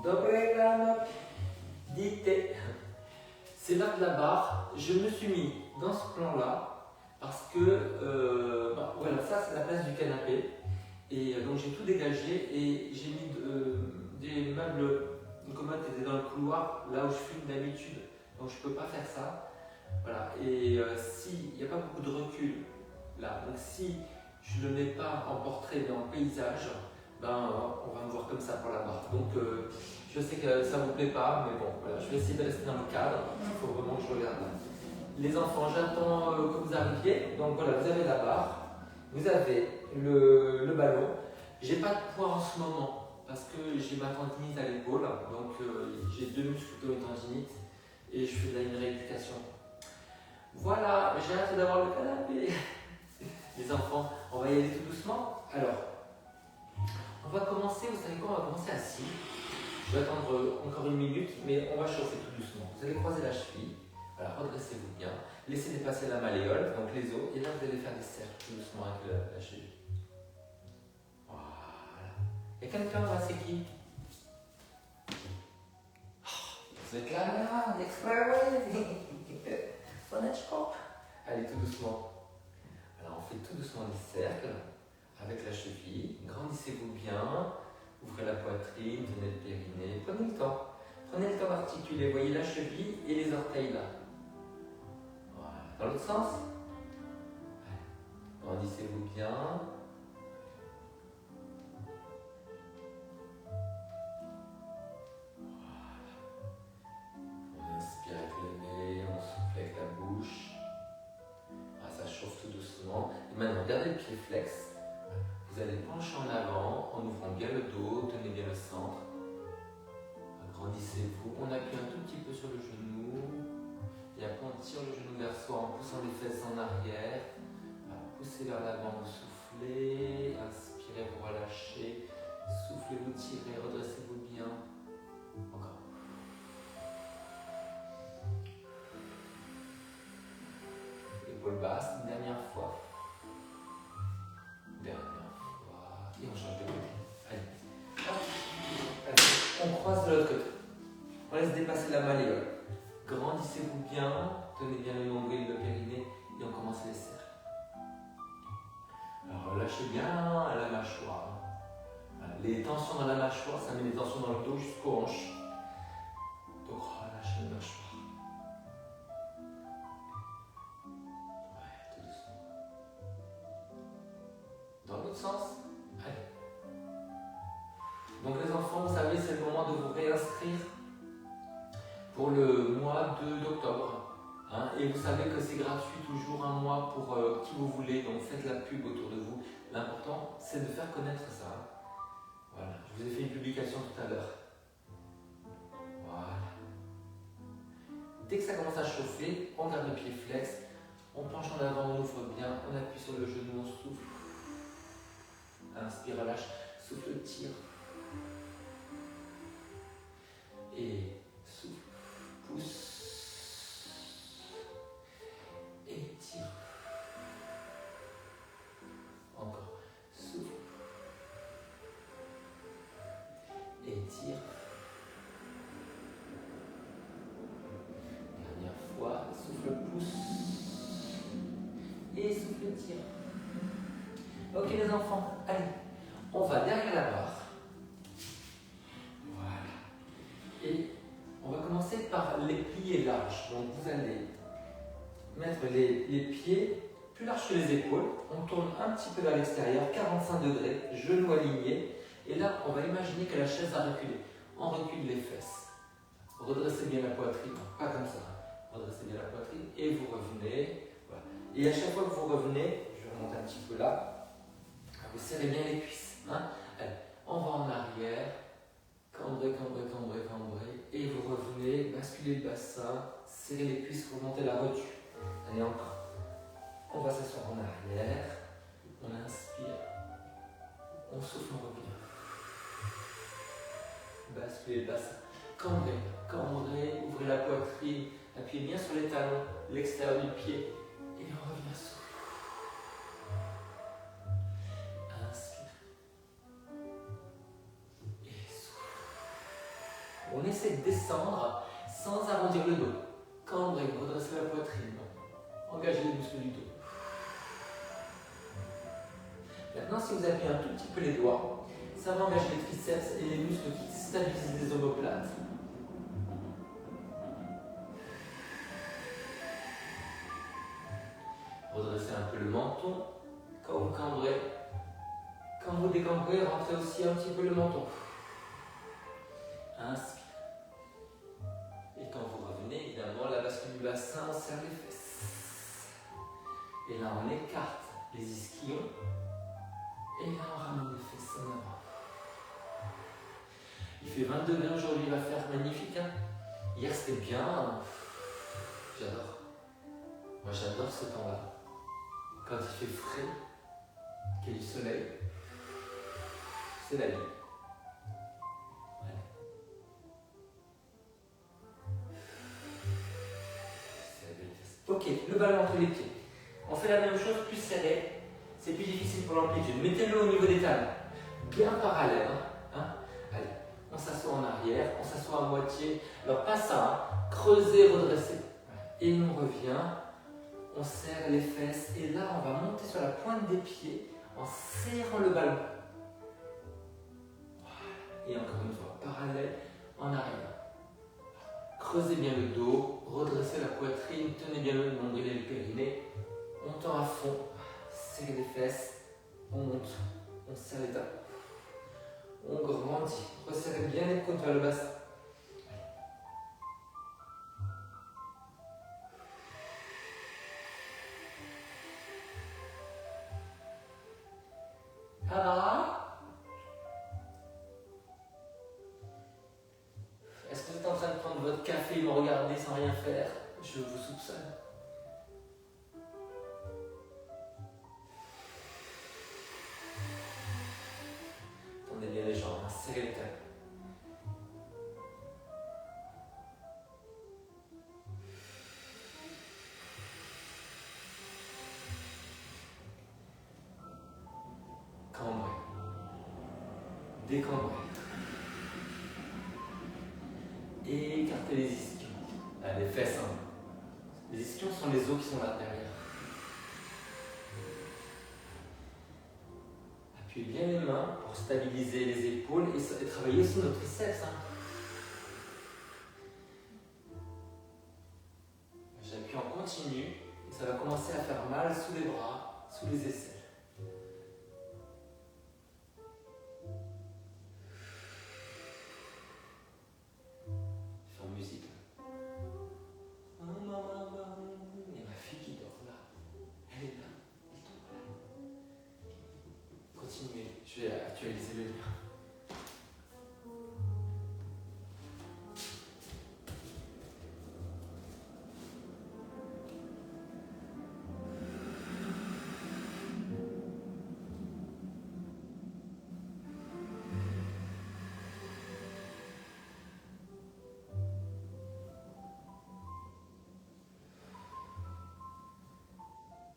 Dobre rano. Dite. C'est l'heure de la barre. Je me suis mis dans ce plan-là parce que voilà, ça c'est la place du canapé. Et donc j'ai tout dégagé et j'ai mis des meubles, une commode qui était dans le couloir, là où je fume d'habitude. Donc je ne peux pas faire ça. Voilà. Et s'il n'y a pas beaucoup de recul là, donc si je ne le mets pas en portrait mais en paysage, on va me voir comme ça pour la barre. Donc je sais que ça ne vous plaît pas, mais bon, voilà, je vais essayer de rester dans le cadre. Il faut vraiment que je regarde là. Les enfants, j'attends que vous arriviez. Donc voilà, vous avez la barre, vous avez le ballon. J'ai pas de poids en ce moment parce que j'ai ma tendinite à l'épaule, donc j'ai 2 muscles qui ont une tendinite et je fais de une rééducation. Voilà, j'ai hâte d'avoir le canapé. Les enfants, on va y aller tout doucement. Alors, on va commencer, vous savez quoi, on va commencer assis. Je vais attendre encore 1 minute, mais on va chauffer tout doucement. Vous allez croiser la cheville, voilà, redressez-vous bien, laissez dépasser la malléole, donc les os, et là vous allez faire des cercles tout doucement avec la cheville. Voilà. Il y a quelqu'un là, c'est qui? Vous êtes là, allez, tout doucement. Alors on fait tout doucement des cercles avec la cheville, grandissez-vous bien. Ouvrez la poitrine, tenez le périnée, prenez le temps. Prenez le temps d'articuler, voyez la cheville et les orteils là. Voilà. Dans l'autre sens. Grandissez-vous bien. Voilà. On inspire avec le nez, on souffle avec la bouche. Voilà, ça chauffe tout doucement. Et maintenant, gardez le pied flex. Vous allez pencher en avant en ouvrant bien le dos, tenez bien le centre. Agrandissez-vous. On appuie un tout petit peu sur le genou. Et après on tire le genou vers soi en poussant les fesses en arrière. Poussez vers l'avant, vous soufflez. Inspirez pour relâcher. Soufflez, vous tirez, redressez-vous bien. Encore. Épaules basses, une dernière fois. Et on change de côté. Allez. On croise de l'autre côté. On laisse dépasser la malléole. Grandissez-vous bien, tenez bien le nombril, le périnée et on commence les cercles. Alors relâchez bien la mâchoire. Voilà. Les tensions dans la mâchoire, ça met les tensions dans le dos jusqu'aux hanches. Donc relâchez la mâchoire. Ouais, tout doucement. Dans l'autre sens. Donc les enfants, vous savez, c'est le moment de vous réinscrire pour le mois d'octobre. Hein, et vous savez que c'est gratuit toujours un mois pour qui vous voulez, donc faites la pub autour de vous. L'important, c'est de faire connaître ça. Voilà, je vous ai fait une publication tout à l'heure. Voilà. Dès que ça commence à chauffer, on garde le pied flex, on penche en avant, on ouvre bien, on appuie sur le genou, on souffle. Inspire, relâche, souffle, tire. Et souffle, pousse, et tire. Encore, souffle, et tire. Dernière fois, souffle, pousse, et souffle, tire. Ok les enfants, allez, on va derrière la barre. Et on va commencer par les pliés larges. Donc vous allez mettre les pieds plus larges que les épaules. On tourne un petit peu vers l'extérieur, 45 degrés, genoux alignés. Et là, on va imaginer que la chaise a reculé. On recule les fesses. Redressez bien la poitrine, pas comme ça. Redressez bien la poitrine et vous revenez. Voilà. Et à chaque fois que vous revenez, je vais remonter un petit peu là, vous serrez bien les cuisses. Hein. Allez, on va en arrière. Cambrez, cambrez, cambrez, cambrez. Et vous revenez, basculez le bassin, serrez les cuisses, remontez la rotule. Allez, encore. On va s'asseoir en arrière. On inspire. On souffle, on revient. Basculez le bassin. Cambrez, cambrez, ouvrez la poitrine. Appuyez bien sur les talons, l'extérieur du pied. Et on revient, souffle. On essaie de descendre sans arrondir le dos. Cambrer, redresser la poitrine. Engager les muscles du dos. Maintenant, si vous appuyez un tout petit peu les doigts, ça va engager les triceps et les muscles qui stabilisent les omoplates. Redressez un peu le menton quand vous cambrez. Quand vous décambrez, rentrez aussi un petit peu le menton. Inspire. Et quand vous revenez, évidemment, la bascule du bassin, on serre les fesses. Et là, on écarte les ischions. Et là, on ramène les fesses en avant. Il fait 20 degrés aujourd'hui, il va faire magnifique. Hein. Hier, c'était bien. J'adore. Moi, j'adore ce temps-là. Quand il fait frais, qu'il y a du soleil, c'est la vie. Ok, le ballon entre les pieds. On fait la même chose, plus serré. C'est plus difficile pour l'amplitude. Mettez-le au niveau des talons. Bien parallèle. Hein. Allez, on s'assoit en arrière, on s'assoit à moitié. Alors pas ça, hein. Creusez, redressez. Et on revient. On serre les fesses. Et là, on va monter sur la pointe des pieds en serrant le ballon. Et encore une fois, parallèle, en arrière. Creusez bien le dos, redressez la poitrine, tenez bien le nombril et le périnée. On tend à fond, serrez les fesses, on monte, on serre les talons. On grandit, resserrez bien les côtes vers le bassin. Ça va? Est-ce que vous êtes en train de prendre votre café et me regarder sans rien faire? Je vous soupçonne. Tendez bien les jambes, serrez les talons. Cambrez. Décambrez. Et écartez les ischions. Les fesses. Hein. Les ischions sont les os qui sont là derrière. Appuyez bien les mains pour stabiliser les épaules et travailler sur nos triceps. Hein. J'appuie en continu et ça va commencer à faire mal sous les bras, sous les aisselles. Je vais actualiser le lien.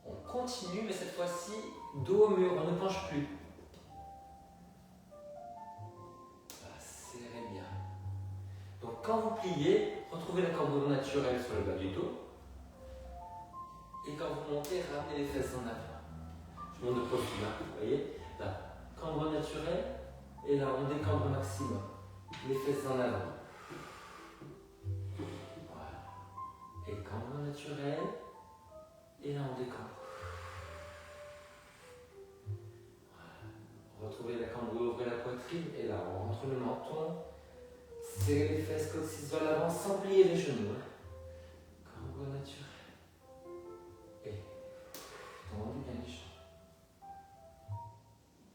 On continue, mais cette fois-ci, dos au mur, on ne penche plus. Quand vous pliez, retrouvez la corde naturelle sur le bas du dos. Et quand vous montez, ramenez les fesses en avant. Je monte de profil, là, vous voyez. Là, cambre naturel. Et là, on décambre au maximum. Les fesses en avant. Voilà. Et cambre naturel. Et là, on décambre. Voilà. Retrouvez la cambre, ouvrez la poitrine. Et là, on rentre le menton. Serrez les fesses, coccyx vers l'avant sans plier les genoux. Cambre naturel. Et tendez bien les jambes.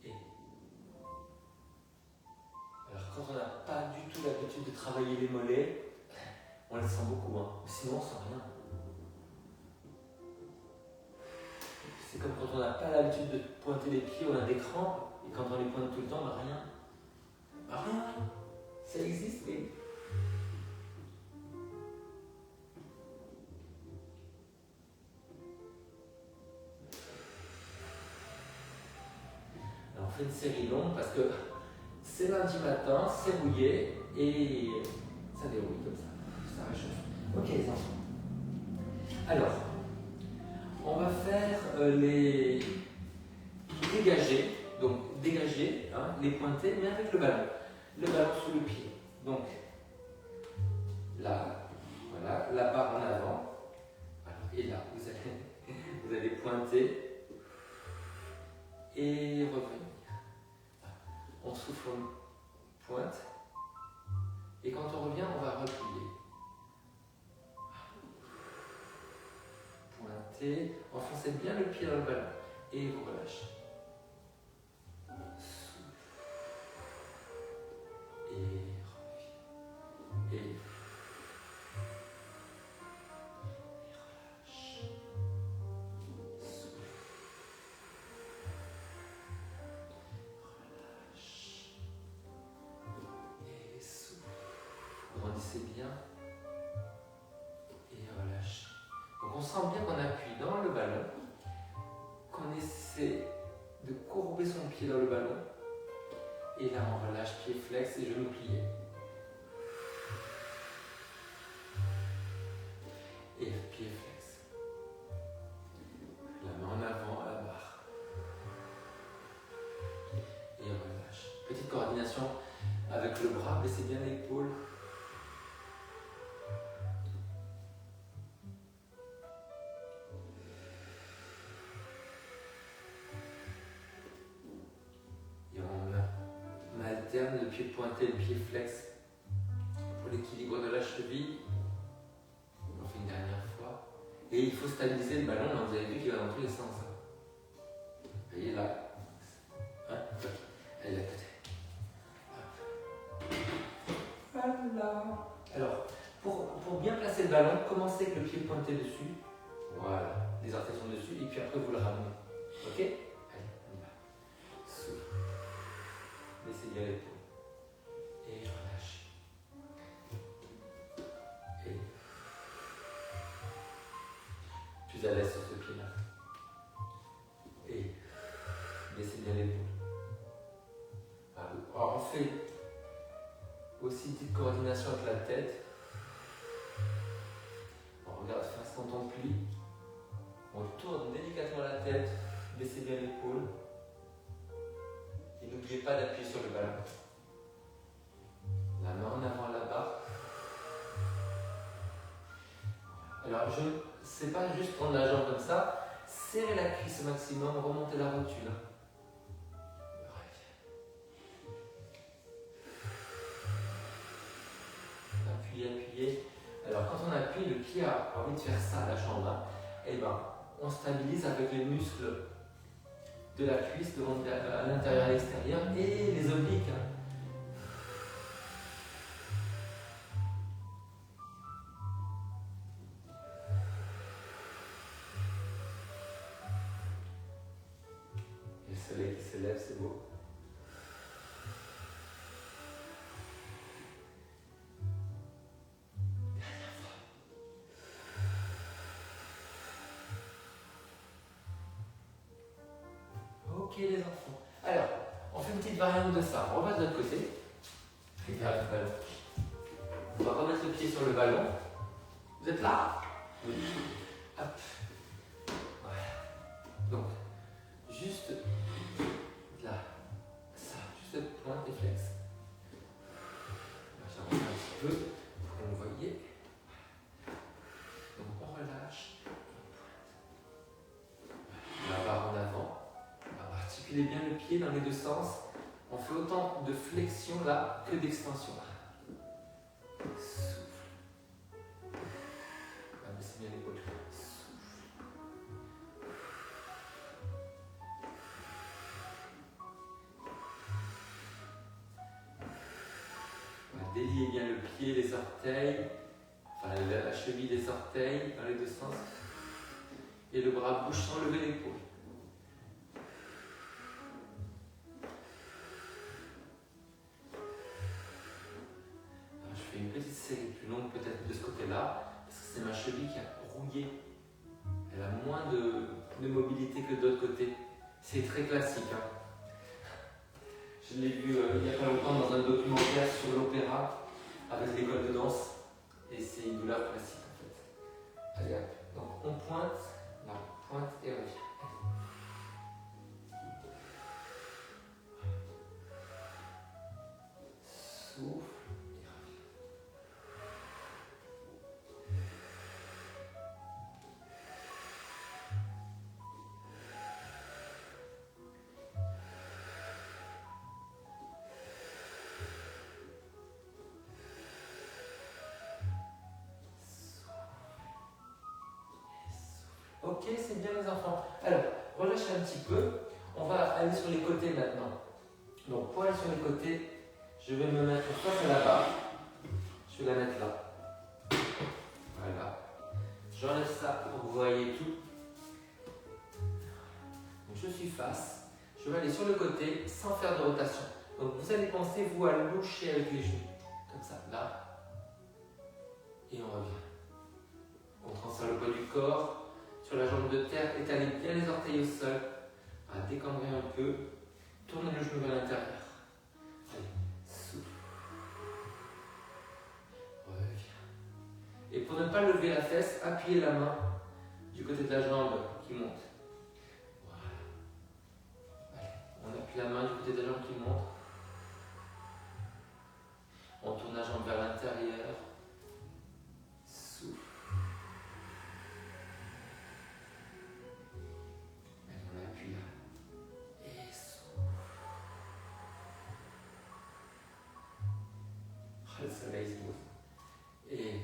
Et alors quand on n'a pas du tout l'habitude de travailler les mollets, on les sent beaucoup, hein. Sinon on sent rien. C'est comme quand on n'a pas l'habitude de pointer les pieds, on a des crampes, et quand on les pointe tout le temps, bah rien. Bah rien. Ça existe, oui. Alors on fait une série longue parce que c'est lundi matin, c'est rouillé et Ça déroule comme ça réchauffe. Ok les enfants. Alors, on va faire les dégagés, donc dégager, hein, les pointer, mais avec le ballon sous le pied. Donc, là, voilà, la barre en avant. Alors, et là, vous allez pointer et revenir. On souffle, on pointe. Et quand on revient, on va replier. Pointez, enfoncez bien le pied dans le ballon et vous relâchez. Souffle. Et revient. Et relâche. Souffle. Relâche. Et souffle. Grandissez bien. Et relâchez. Donc on sent bien qu'on appuie dans le ballon, qu'on essaie de courber son pied dans le ballon. Et là on relâche, pied flex et genoux pliés. Et pied flex. La main en avant à la barre. Et relâche. Petite coordination avec le bras, baissez bien l'épaule. Le pied pointé, le pied flex pour l'équilibre de la cheville. On fait une dernière fois. Et il faut stabiliser le ballon. Là, vous avez vu qu'il va dans tous les sens. Vous voyez là. Hein? Allez, à côté. Voilà. Alors, pour bien placer le ballon, commencez avec le pied pointé dessus. Voilà. Les orteils sont dessus. Et puis après, vous le ramenez. Ok? Allez, on y va. Souffle. Laissez bien l'épaule. Et relâche. Et plus à l'aise sur ce pied-là. Et laissez bien l'épaule. Alors on fait aussi une petite coordination avec la tête. On regarde face quand on plie. On tourne délicatement la tête. Baissez bien l'épaule. Et n'oubliez pas d'appuyer sur le ballon. La main en avant à la barre. Alors, c'est pas juste prendre la jambe comme ça. Serrez la cuisse au maximum, remontez la rotule. Appuyez. Alors, quand on appuie, le pied a envie de faire ça à la jambe. Hein. Et ben, on stabilise avec les muscles de la cuisse à l'intérieur et à l'extérieur et les obliques. Hein. Et le soleil qui s'élève, c'est beau. Dernière fois. Ok les enfants. Alors, on fait une petite variante de ça. On va de l'autre côté. Regarde le ballon. On va remettre le pied sur le ballon. Vous êtes là? Oui. Hop. Voilà. Donc, juste là. Ça, juste pointe et flex. J'avance un petit peu pour que vous voyez. Donc, on relâche. La barre en avant. On va articuler bien le pied dans les deux sens. On fait autant de flexion là que d'extension. Souffle. Baissez bien l'épaule. Souffle. Déliez bien le pied, les orteils, enfin la cheville des orteils dans les deux sens. Et le bras bouge sans lever l'épaule. Je fais une petite série plus longue peut-être de ce côté-là, parce que c'est ma cheville qui a rouillé. Elle a moins de mobilité que de l'autre côté. C'est très classique. Hein. Je l'ai vu il n'y a pas longtemps dans un documentaire sur l'opéra avec l'école de danse. Ok, c'est bien les enfants. Alors, relâchez un petit peu. On va aller sur les côtés maintenant. Donc, pour aller sur les côtés, je vais me mettre face à la barre. Je vais la mettre là. Voilà. J'enlève ça pour que vous voyez tout. Donc, je suis face. Je vais aller sur le côté sans faire de rotation. Donc, vous allez penser, vous, à loucher avec les genoux. Comme ça, là. Et on revient. On transfère le poids du corps sur la jambe de terre. Étalez bien les orteils au sol. Voilà, décambrez un peu. Tournez le genou vers l'intérieur. Allez, souffle. Reviens. Et pour ne pas lever la fesse, appuyez la main du côté de la jambe qui monte. Voilà. Allez, on appuie la main du côté de la jambe qui monte. On tourne la jambe vers l'intérieur. Souffle. Allez, on appuie là. Et souffle. Oh, le soleil se pose. Et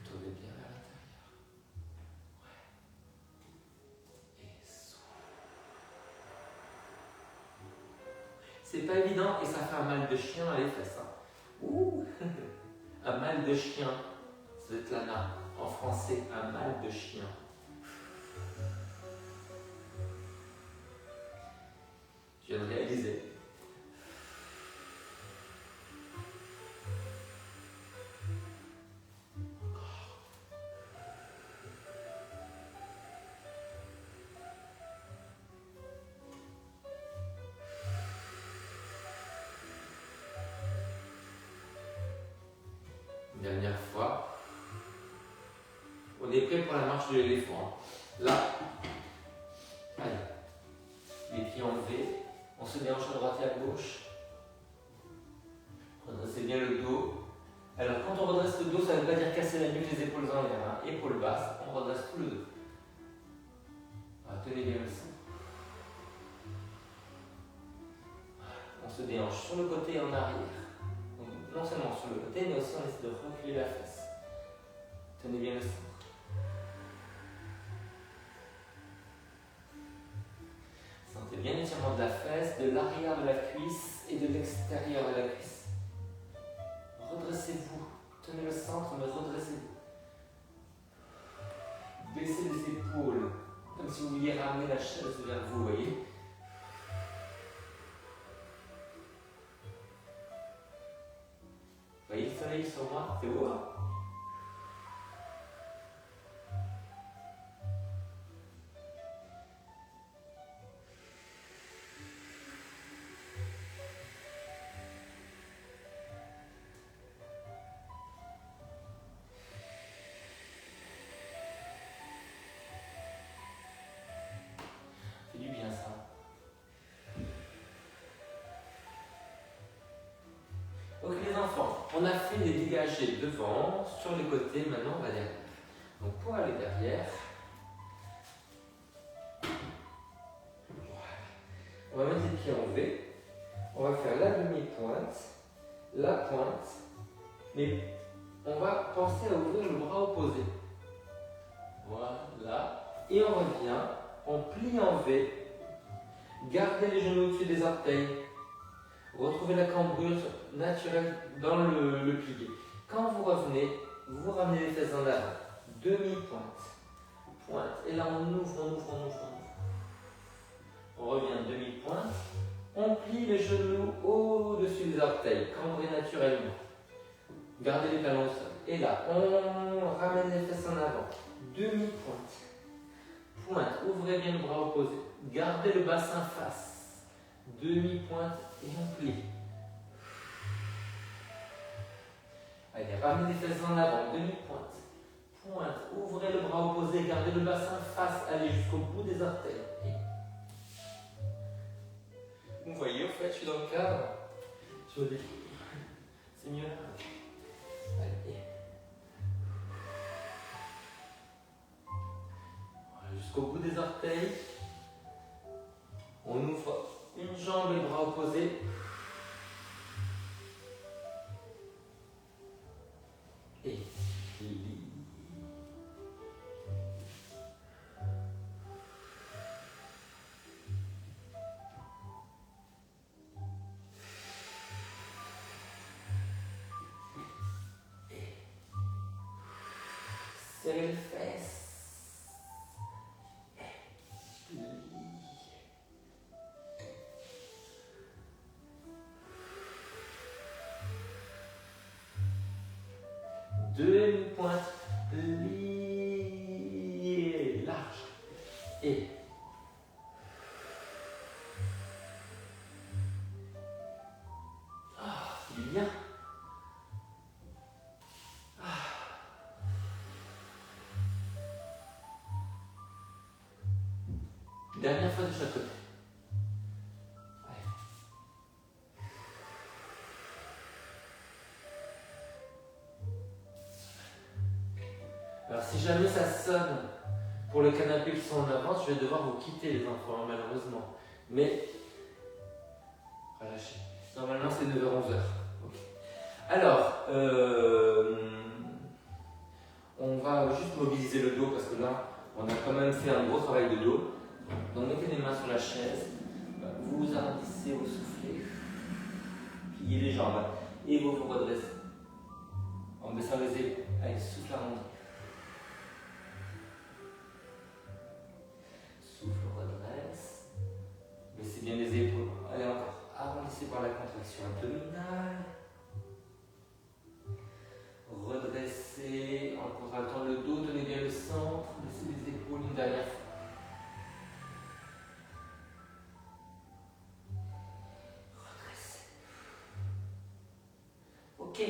tournez bien vers l'intérieur. Ouais. Et souffle. C'est pas évident et ça fait un mal de chien à les fesses. Ouh. Un mal de chien. Svetlana, en français, un mal de chien. Je viens de réaliser. Une dernière fois. On est prêt pour la marche de l'éléphant. Là, allez, les pieds en V, on se déhanche à droite et à gauche. Redressez bien le dos. Alors quand on redresse le dos, ça ne veut pas dire casser la nuque, les épaules en l'air. Hein. Épaules basses, on redresse tout le dos. Voilà, tenez bien le sein. On se déhanche sur le côté et en arrière. Donc, non seulement sur le côté, mais aussi on essaie de reculer la fesse. Tenez bien le sein. Sentez bien l'étirement de la fesse, de l'arrière de la cuisse et de l'extérieur de la cuisse. Redressez-vous. Tenez le centre, mais redressez-vous. Baissez les épaules, comme si vous vouliez ramener la chaise vers vous, voyez. Vous voyez le soleil sur moi? C'est beau, hein? C'est du bien ça. Ok les enfants, on a fait des dégagés devant, sur les côtés, maintenant on va derrière. Donc pour aller derrière, on va mettre les pieds en V, on va faire la demi-pointe, la pointe, mais on va penser à ouvrir le bras opposé. Voilà, et on revient, on plie en V, gardez les genoux au-dessus des orteils, retrouvez la cambrure naturelle dans le plié. Quand vous revenez, vous ramenez les fesses en avant, demi-pointe, pointe, et là on ouvre, on ouvre, on ouvre, on ouvre. On revient demi-pointe, on plie les genoux au-dessus des orteils, cambrez naturellement. Gardez les talons au sol. Et là, on ramène les fesses en avant, demi-pointe. Pointe, ouvrez bien le bras opposé. Gardez le bassin face. Demi-pointe et on plie. Allez, ramenez les fesses en avant, demi-pointe. Pointe, ouvrez le bras opposé, gardez le bassin face, allez jusqu'au bout des orteils. Et... Vous voyez, au fait, je suis dans le cadre. Je me dis, c'est mieux. Allez. Jusqu'au bout des orteils. On ouvre une jambe et le bras opposé. Serrez les fesses. Demi-pointe, pliée, large. Et c'est bien. Dernière fois de chaque côté. Alors si jamais ça sonne pour le canapé qui sont en avance, je vais devoir vous quitter les enfants, malheureusement. Mais relâchez. Normalement c'est 9h-11h. Okay. Alors, on va juste mobiliser le dos parce que là, on a quand même fait un gros travail de dos. Donc mettez les mains sur la chaise, vous vous arrondissez au soufflet, pliez les jambes et vous vous redressez en baissant les épaules. Allez, souffle arrondi. Souffle, redresse. Baissez bien les épaules. Allez encore. Arrondissez par la contraction abdominale. Redressez en contractant le dos. Tenez bien le centre. Baissez les épaules une dernière fois. Redressez. Ok.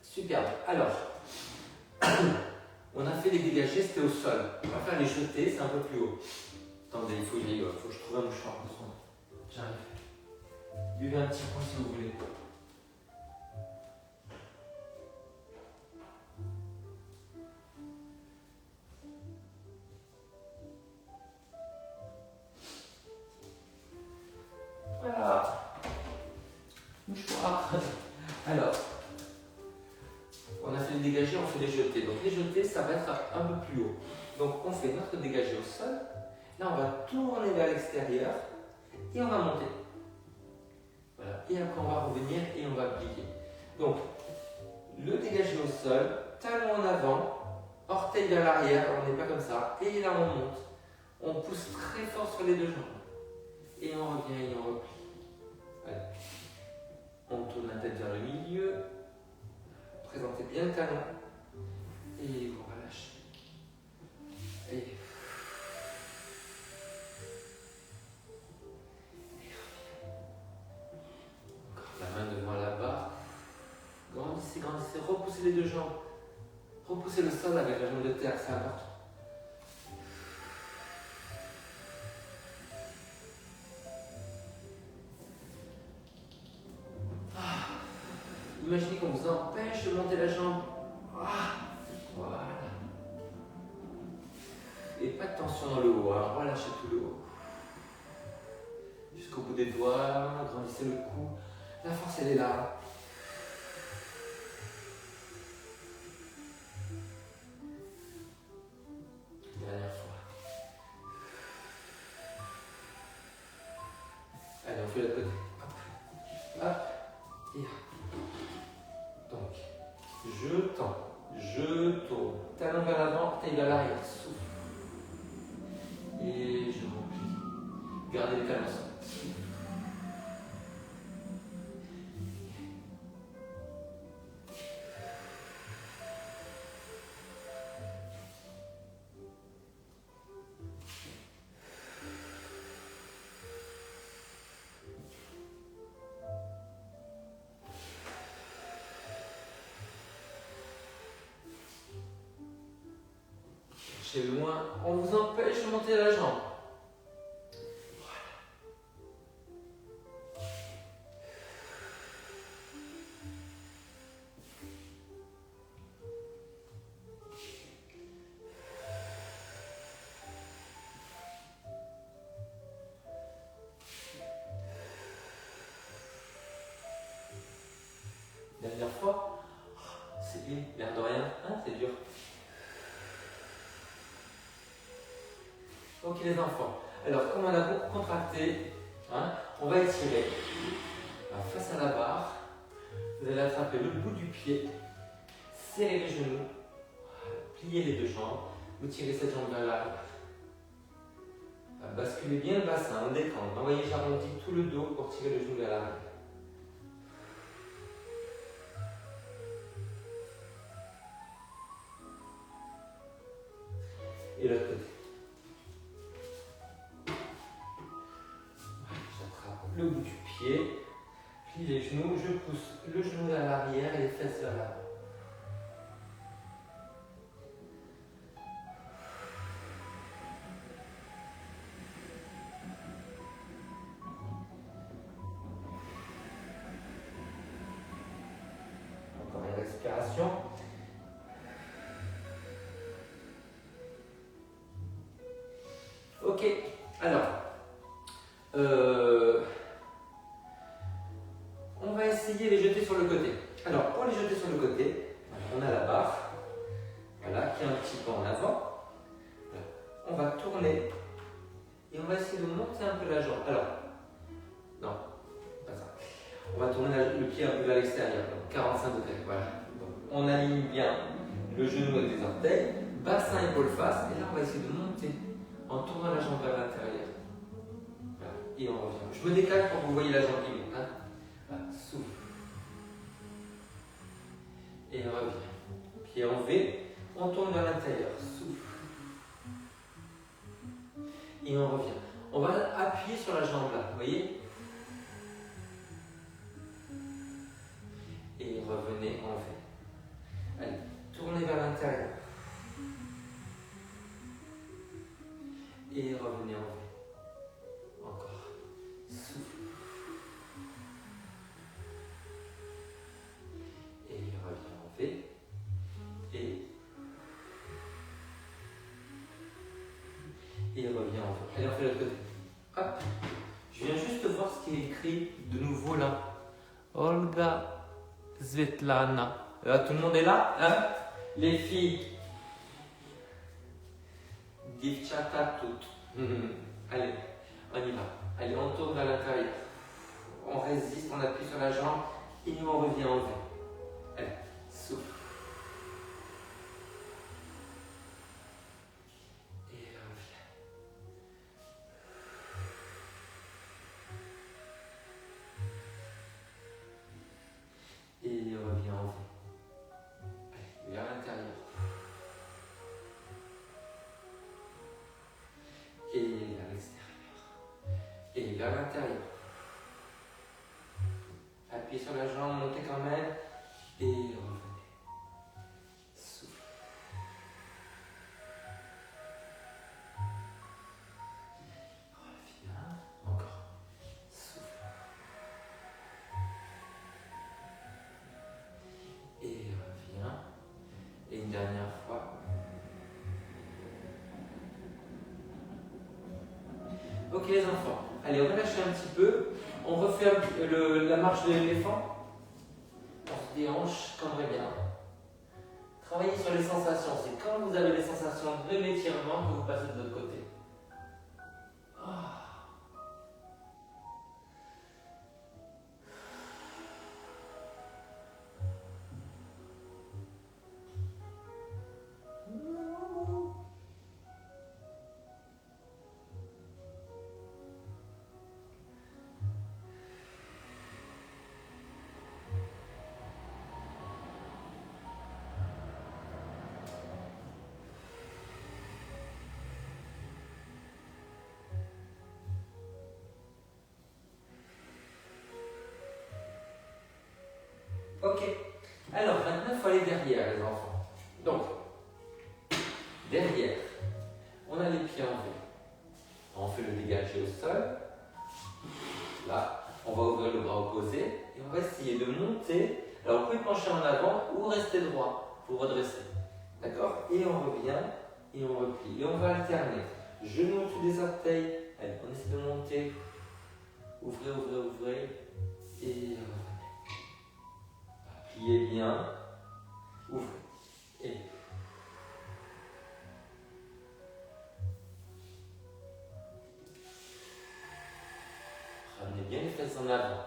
Superbe. Alors. On a fait les dégagés, c'était au sol. On va faire les jetés, c'est un peu plus haut. Attendez, il faut que je trouve un mouchoir. J'arrive. Buvez un petit coup si vous voulez. Voilà. Mouchoir. Alors. On a fait les dégagés, on fait les jetés. Donc les jetés, ça va être un peu plus haut. Donc on fait notre dégagé au sol. Là, on va tourner vers l'extérieur et on va monter. Voilà. Et après, on va revenir et on va plier. Donc, le dégagé au sol, talon en avant, orteil vers l'arrière, on n'est pas comme ça. Et là, on monte. On pousse très fort sur les deux jambes. Et on revient et on replie. Allez. On tourne la tête vers le milieu. Présentez bien le talon et vous relâchez. Et encore la main devant la barre. Grandissez, grandissez, repoussez les deux jambes. Repoussez le sol avec la jambe de terre, c'est important. Imaginez qu'on vous empêche de monter la jambe. Voilà. Et pas de tension dans le haut, hein. Relâchez tout le haut. Jusqu'au bout des doigts, grandissez le cou. La force, elle est là. Dernière fois. Allez, on fait l'autre côté. Hop. Et hop. Donc, je tends, je tourne. Talon vers l'avant, orteil vers l'arrière. Souffle. Et je replie. Gardez les talons ensemble. Chez loin, on vous empêche de monter la jambe. Dernière fois, c'est bien, l'air de rien, hein, c'est dur. Ok les enfants, alors comme on a beaucoup contracté, hein, on va étirer face à la barre. Vous allez attraper le bout du pied, serrer les genoux, pliez les deux jambes, vous tirez cette jambe vers l'arrière. Basculez bien le bassin, on détend. Envoyez, j'arrondis tout le dos pour tirer le genou vers l'arrière. Et l'autre côté. J'attrape le bout du pied, plie les genoux, je pousse le genou vers l'arrière et les fesses vers l'avant. Encore une respiration. Ok, alors, on va essayer de les jeter sur le côté. Alors, pour les jeter sur le côté, on a la barre, voilà, qui est un petit peu en avant. Voilà. On va tourner et on va essayer de monter un peu la jambe. Alors, non, pas ça. On va tourner le pied un peu vers l'extérieur, donc 45 degrés. Voilà. Donc, on aligne bien le genou avec les orteils, bassin, épaule, face, et là on va essayer de monter en tournant la jambe vers l'intérieur. Voilà. Et on revient. Je me décale pour que vous voyez la jambe qui monte. Hein. Voilà. Souffle. Et on revient. Pied en V, on tourne vers l'intérieur. Souffle. Et on revient. On va appuyer sur la jambe là, vous voyez? Et revenez en V. Allez, tournez vers l'intérieur. Et revenez en V. Encore. Souffle. Et reviens en V. Et reviens en V. Allez, on fait l'autre côté. Hop. Je viens juste voir ce qui est écrit de nouveau là. Olga Svetlana. Tout le monde est là, hein? Les filles. Divchata toutes. Allez, on y va. Allez, on tourne vers l'intérieur. On résiste, on appuie sur la jambe et on revient en V. Allez, souffle. Et reviens. Et reviens en V. Allez, vers l'intérieur. Et vers l'extérieur. Et vers l'intérieur. Appuyez sur la jambe, montez quand même. Et revenez. Souffle. Reviens. Encore. Souffle. Et reviens. Et une dernière fois. Ok les enfants, allez on va lâcher un petit peu, on refait la marche de l'éléphant, on se déhanche comme bien. Travaillez sur les sensations, c'est quand vous avez les sensations de l'étirement que vous passez de l'autre côté. Ok, alors maintenant il faut aller derrière les enfants. Donc, derrière, on a les pieds en V. On fait le dégagé au sol. Là, on va ouvrir le bras opposé et on va essayer de monter. Alors vous pouvez pencher en avant ou rester droit pour redresser. D'accord? Et on revient et on replie. Et on va alterner. Genoux au-dessus des orteils. Allez, on essaie de monter. Ouvrez, ouvrez, ouvrez. Et revenez. Pliez bien. Ouvrez. Et ramenez bien les fesses en avant.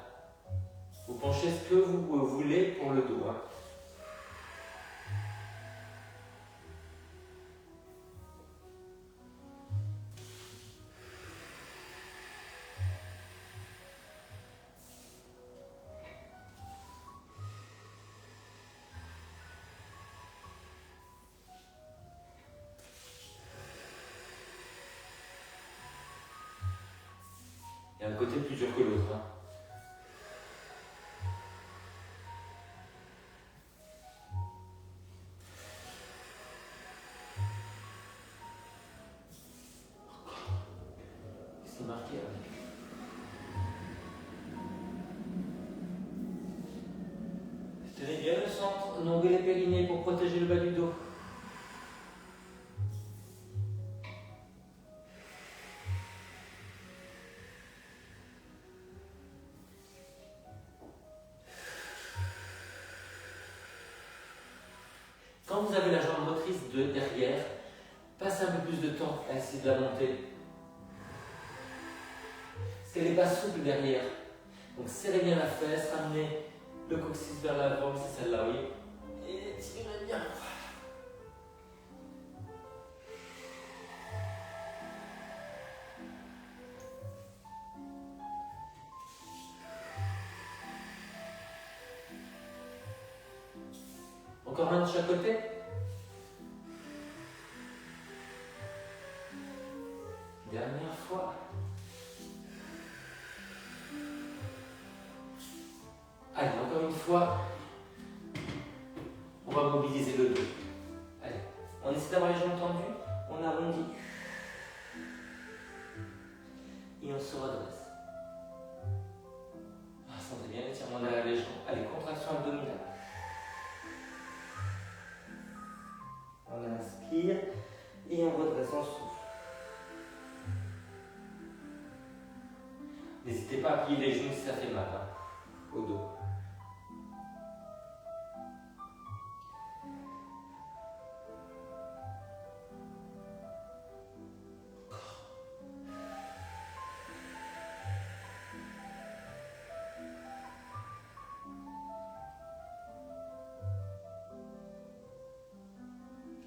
Vous penchez ce que vous voulez pour le dos. Hein. Il y a un côté plus dur que l'autre. Hein. C'est marqué. Tenez bien le centre, nombril et périnée pour protéger le bas du dos. Quand vous avez la jambe motrice de derrière, passez un peu plus de temps à essayer de la monter. Parce qu'elle n'est pas souple derrière. Donc serrez bien la fesse, ramenez le coccyx vers l'avant, c'est celle-là, oui. Et tirez bien. Encore un de chaque côté. Dernière fois. Allez, encore une fois. On va mobiliser le dos. Allez, on essaie d'avoir les jambes tendues. On arrondit. Et on se redresse. Ah, sentez bien l'étirement derrière les jambes. Allez, contraction abdominale. On inspire et on redresse en souffle. N'hésitez pas à plier les genoux si ça fait mal, hein, au dos.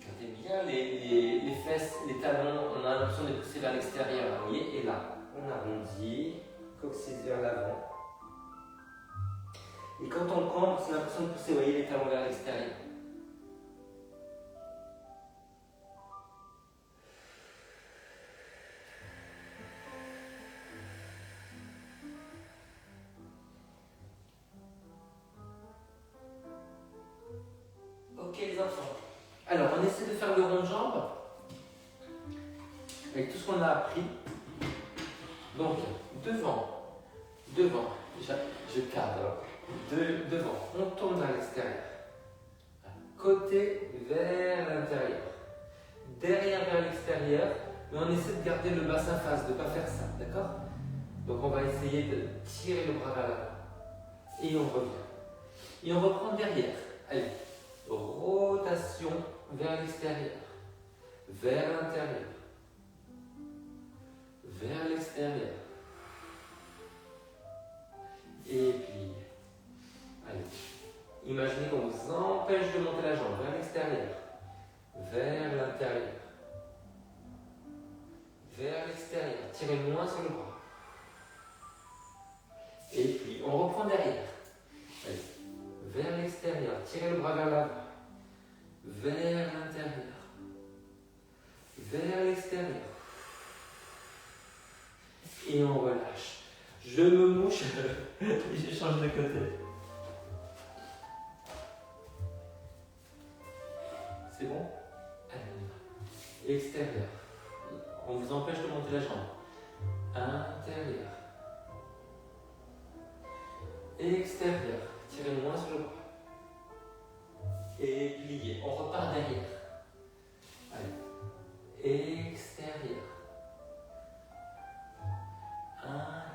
Gardez bien les fesses, les talons, on a l'impression de les pousser vers l'extérieur, vous voyez, et là, on arrondit. Coccyx vers l'avant. Et quand on prend, c'est l'impression de pousser, vous voyez, les talons vers l'extérieur. Ok les enfants. Alors, on essaie de faire le rond de jambe avec tout ce qu'on a appris. Donc, devant, je cadre, devant, on tourne vers l'extérieur, côté vers l'intérieur, derrière vers l'extérieur, mais on essaie de garder le bassin face, de ne pas faire ça, d'accord? Donc on va essayer de tirer le bras vers l'avant, et on revient, et on reprend derrière, allez, rotation vers l'extérieur, vers l'intérieur, vers l'extérieur. Et puis, allez, imaginez qu'on vous empêche de monter la jambe vers l'extérieur, vers l'intérieur, vers l'extérieur. Tirez moins sur le bras. Et puis, on reprend derrière. Allez, vers l'extérieur. Tirez le bras vers l'avant, vers l'intérieur, vers l'extérieur. Et on relâche. Je me mouche et je change de côté. C'est bon? Allez, on y va. Extérieur. On vous empêche de monter la jambe. Intérieur. Extérieur. Tirez moins sur le bras. Et pliez. On repart derrière. Allez. Extérieur. Intérieur.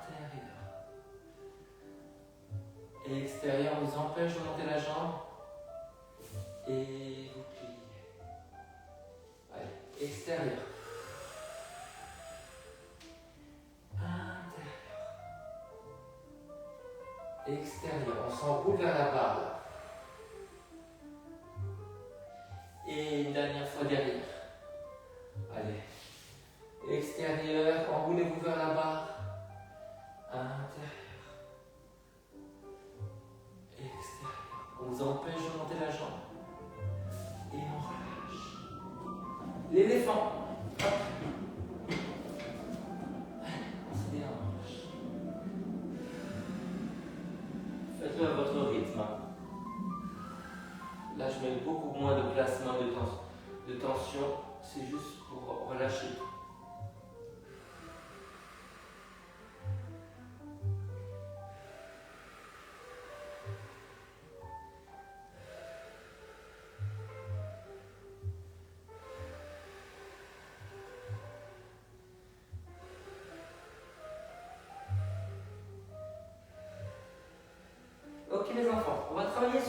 Extérieur, on vous empêche de monter la jambe. Et vous pliez. Allez, extérieur. Intérieur. Extérieur, on s'enroule vers la barre. Et une dernière fois derrière. Allez. Extérieur, enroulez-vous vers la barre. Intérieur. Extérieur. On vous empêche de monter la jambe. Et on relâche. L'éléphant. Hop. Allez, on se déhanche.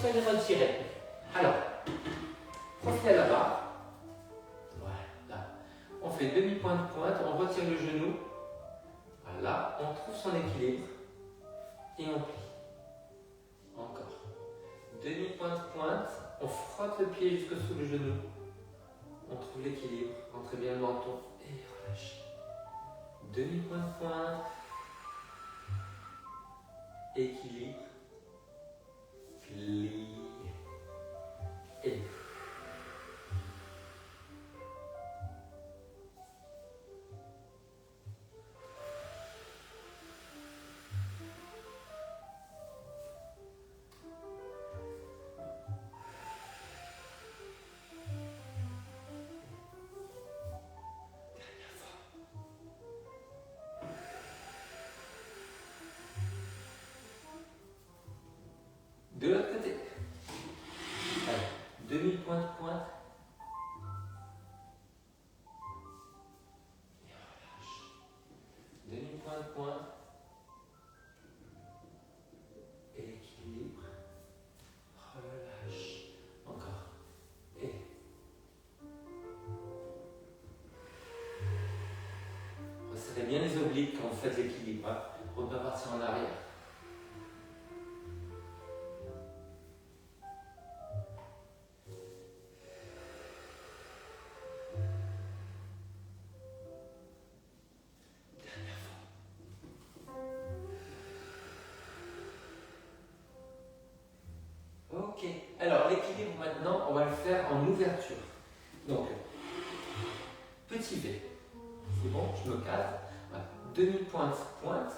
sur les retirer. Alors, profil à la barre. Voilà. On fait demi-point de pointe, on retire le genou. Voilà, on trouve son équilibre et on plie. Encore. Demi-point de pointe, on frotte le pied jusque sous le genou. On trouve l'équilibre, rentrez bien le menton et relâchez. Demi-point de pointe. Équilibre. Plie. Et de l'autre côté. Allez, demi-point de pointe. Et relâche. Demi-point de pointe. Équilibre. Relâche. Encore. Et. Resserrez bien les obliques quand vous faites l'équilibre, hein, pour ne pas partir en arrière. Ok, alors l'équilibre maintenant, on va le faire en ouverture. Donc, petit V. C'est bon, je me cadre. Voilà. Demi-pointe, pointe.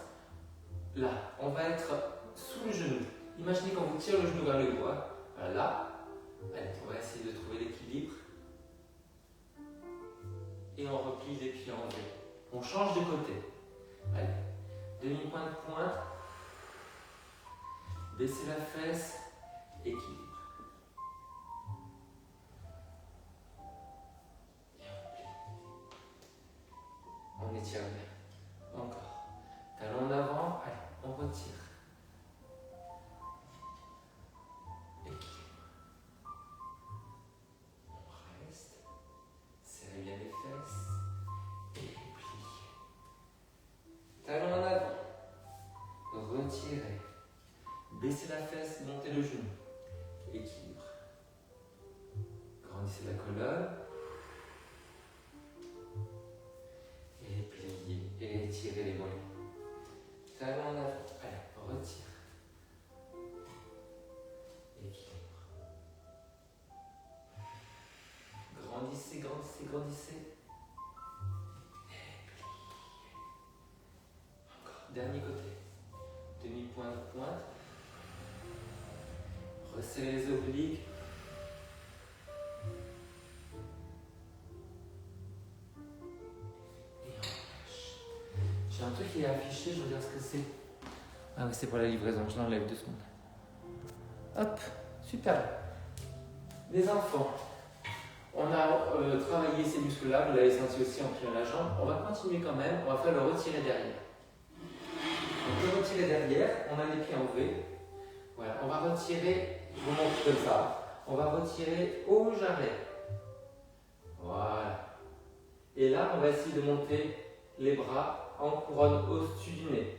Là, on va être sous le genou. Imaginez qu'on vous tire le genou vers le bas. Voilà, là. Allez, on va essayer de trouver l'équilibre. Et on replie les pieds en V. On change de côté. Allez, demi-pointe, pointe. Baissez la fesse. Équilibre. Et on plie. On étire bien. Encore. Talon en avant. Allez, on retire. Équilibre. On reste. Serrez bien les fesses. Et pliez. Talon en avant. Retirez. Baissez la fesse, montez le genou. Équilibre. Grandissez la colonne. Et pliez. Et étirez les mollets. Talon en avant. Allez, retire. Équilibre. Grandissez, grandissez, grandissez. Et pliez. Encore. Dernier côté. Demi-pointe, pointe. Resserrez les obliques. Et on relâche. J'ai un truc qui est affiché, je regarde ce que c'est. Ah oui, c'est pour la livraison, je l'enlève 2 secondes. Hop, super. Les enfants, on a travaillé ces muscles-là, vous l'avez senti aussi en pliant la jambe. On va continuer quand même, on va faire le retirer derrière. Donc le retirer derrière, on a les pieds en V. Voilà, on va retirer, je vous montre comme ça, on va retirer au jarret. Voilà. Et là, on va essayer de monter les bras en couronne au-dessus du nez.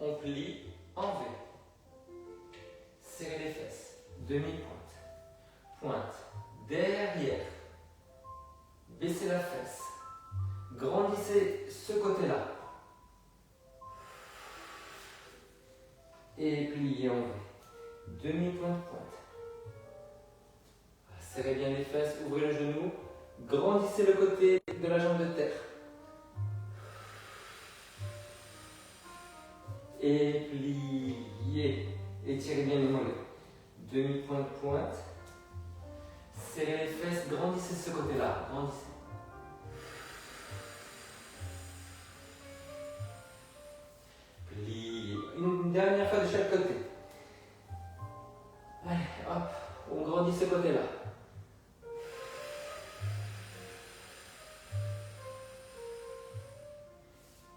On plie en V. Serrez les fesses. Demi-pointe. Pointe. Derrière. Baissez la fesse. Grandissez ce côté-là. Et pliez en V. Demi-pointe, pointe. Serrez bien les fesses, ouvrez le genou. Grandissez le côté de la jambe de terre. Et pliez. Étirez bien les mollets. Demi-pointe, pointe. Serrez les fesses, grandissez ce côté-là. Grandissez. Pliez. Une dernière fois de chaque côté. Allez, hop. On grandit ce côté-là.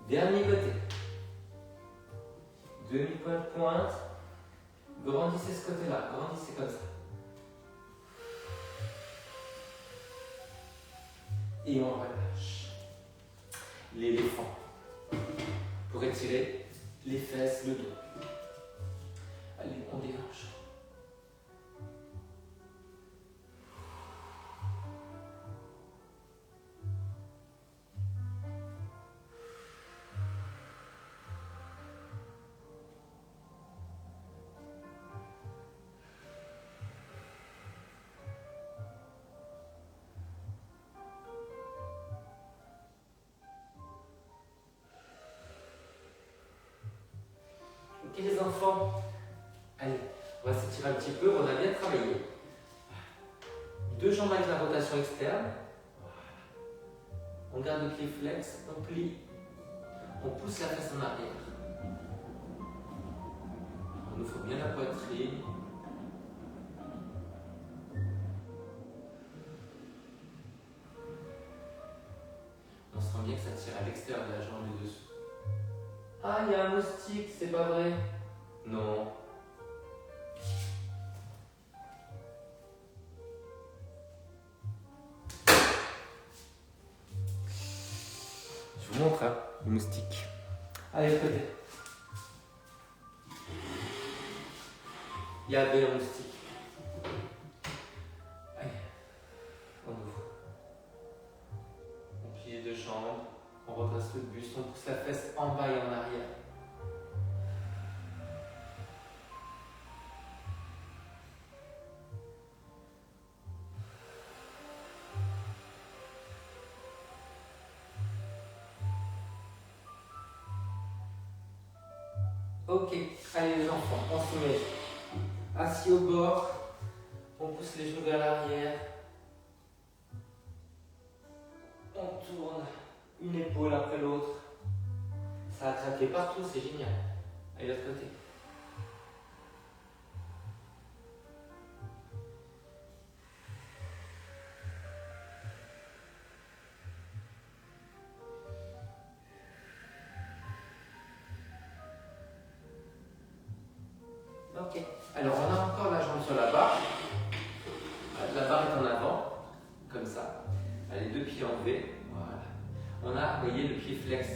Dernier côté. Demi-pointe, pointe. Grandissez ce côté-là, grandissez comme ça. Et on relâche. L'éléphant. Pour étirer les fesses, le dos. Allez, on déhanche. Ok les enfants, allez, on va s'étirer un petit peu, on a bien travaillé. Deux jambes avec la rotation externe. On garde le pied flex, on plie, on pousse la fesse en arrière. On ouvre bien la poitrine. On sent bien que ça tire à l'extérieur de la jambe et dessous. Ah, il y a un moustique, c'est pas vrai? Non. Je vous montre, hein, le moustique. Allez, de côté. Il y avait un moustique. Allez, on ouvre. On plie les deux jambes, on redresse le buste, on pousse la fesse en bas et en arrière. Ok, allez les enfants, on se met assis au bord, on pousse les genoux vers l'arrière, on tourne une épaule après l'autre, ça a craqué partout, c'est génial. Allez, de l'autre côté. Ok, alors on a encore la jambe sur la barre. La barre est en avant, comme ça. Allez, deux pieds en V. Voilà. On a, vous voyez, le pied flex.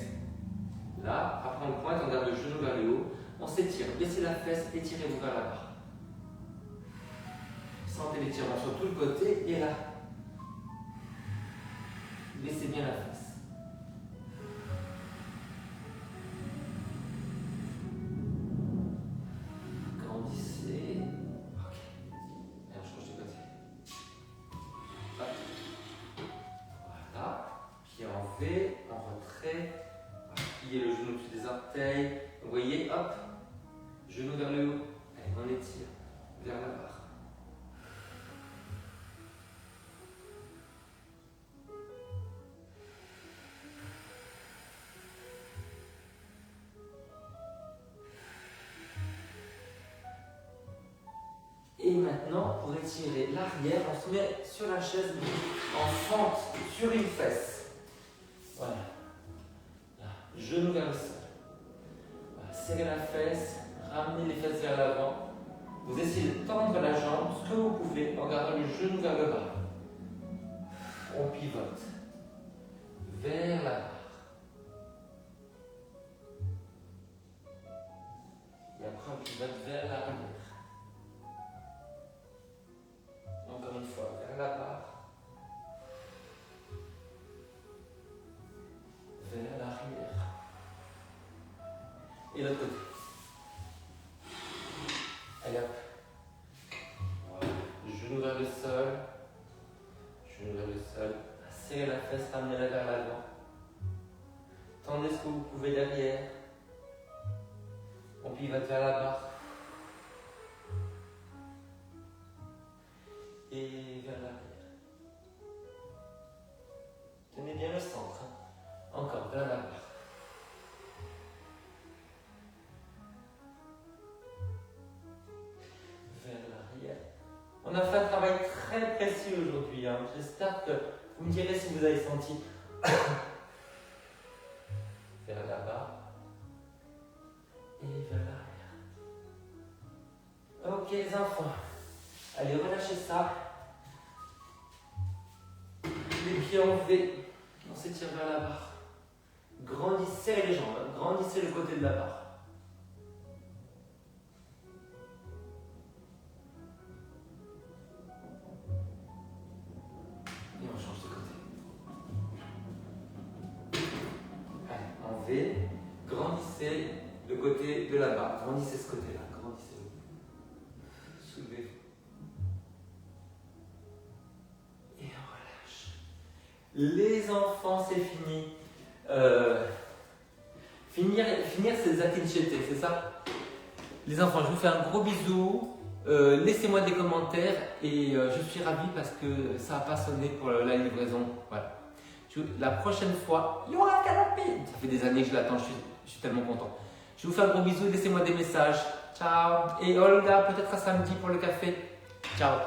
Là, après on pointe, on garde le genou vers le haut. On s'étire, baissez la fesse, étirez-vous vers la barre. Sentez l'étirement sur tout le côté et là. Baissez bien la fesse. Grandissez. Ok. Et on change de côté. Hop. Voilà. Pied en V, en retrait. Pliez le genou au-dessus des orteils. Vous voyez, hop. Genou vers le haut. Allez, on étire vers la barre. Et maintenant, pour étirer l'arrière, on se met sur la chaise en fente sur une fesse. Voilà. Là, genou vers le sol. Voilà. Serrez la fesse, ramenez les fesses vers l'avant. Vous essayez de tendre la jambe, ce que vous pouvez, en gardant le genou vers le bas. On pivote vers la barre. Et après, on pivote vers l'arrière. Encore une fois, vers la barre. Vers l'arrière. Et l'autre côté. Allez hop. Voilà. Genou vers le sol. Genou vers le sol. Serrez la fesse, ramenez-la vers l'avant. Tendez ce que vous pouvez derrière. On pivote vers la barre. Et vers l'arrière. Tenez bien le centre. Encore vers la barre. Vers l'arrière. On a fait un travail très précis aujourd'hui. Hein. J'espère que vous me direz si vous avez senti. Vers la barre. Et vers l'arrière. Ok les enfants, allez relâchez ça. Les pieds en V, on s'étire vers la barre. Grandissez, serrez les jambes, hein. Grandissez le côté de la barre. Et on change de côté. Allez, en V, grandissez le côté de la barre. Grandissez ce côté-là, grandissez-le. Soulevez-vous. Et on relâche. Les enfants, c'est fini. Finir c'est zakinchete, c'est ça? Les enfants, je vous fais un gros bisou. Laissez-moi des commentaires et je suis ravi parce que ça n'a pas sonné pour la livraison. Voilà. La prochaine fois, il y aura un canapé. Ça fait des années que je l'attends, je suis tellement content. Je vous fais un gros bisou, laissez-moi des messages. Ciao. Et Olga, peut-être à samedi pour le café. Ciao.